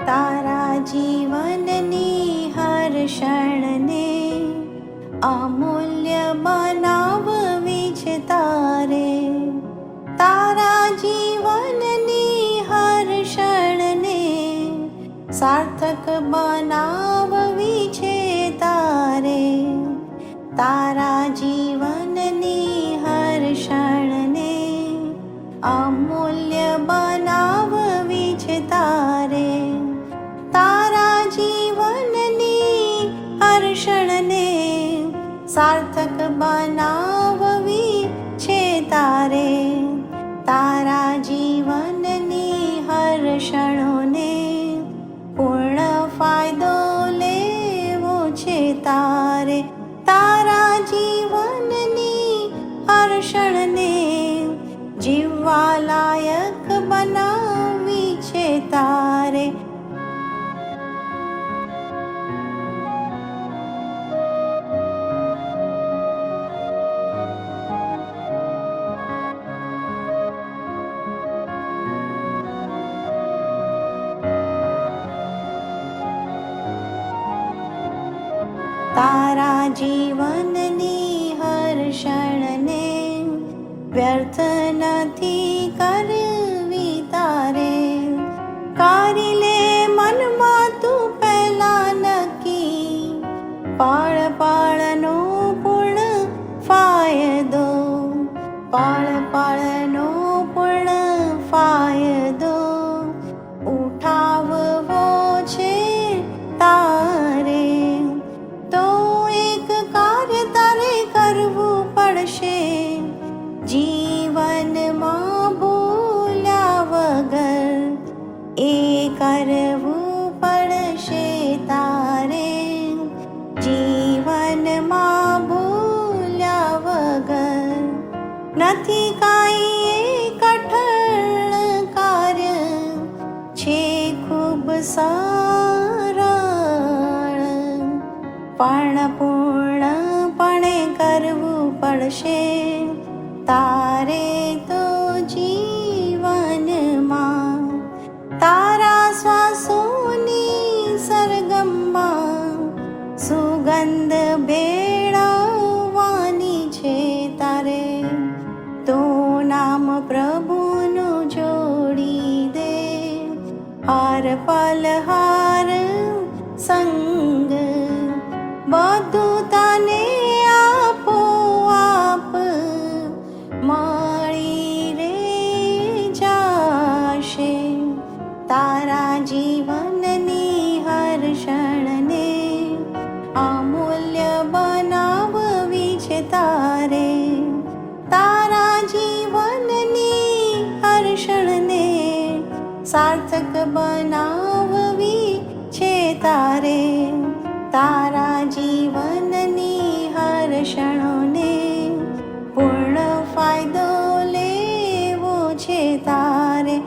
તારા જીવનની હર ક્ષણને અમૂલ્ય બનાવવી છે તારે. તારા જીવનની હર ક્ષણને સાર્થક બનાવવી છે તારે. તારા જીવનની હર ક્ષણને અમૂલ્ય બનાવવી છે તારે. તારા જીવનની હર ક્ષણને સાર્થક બનાવવી છે તારે. તારા જીવનની હર ક્ષણોને પૂર્ણ ફાયદો લેવો છે તારે. તારા જીવનની હર ક્ષણને જીવવા લાયક બનાવવી છે તારે. તારા જીવનની હર ક્ષણને વ્યર્થ નથી કરવી તારે. કરી લે મનમાં તું પહેલા નક્કી, પળ પળનો પૂર્ણ ફાયદો. પળ પળનો પૂર્ણ ફાયદો ઉઠાવવો છે તારે. તો એક કાર્ય તારે કરવું પડશે, જીવનમાં ભૂલ્યા વગર એ કરવું પડશે તારે. જીવનમાં ભૂલ્યા વગર નથી કાંઈ એ કઠણ કાર્ય, છે ખૂબ સરળ પણ પૂર્ણપણે કરવું પડશે તારે. તો જીવનમાં તારા શ્વાસોની સરગમમાં સુગંધ ભેળવવાની છે તારે. તો નામ પ્રભુનું જોડી દે, હર પલ હર સંગ બધું તને આપો આપ મળી રે જાશે. તારા જીવનની હર ક્ષણને અમૂલ્ય બનાવવી છે તારે. તારા જીવનની હર ક્ષણને સાર્થક બનાવવી છે તારે. તારા જીવનની હર ક્ષણોને પૂર્ણ ફાયદો લેવો છે તારે.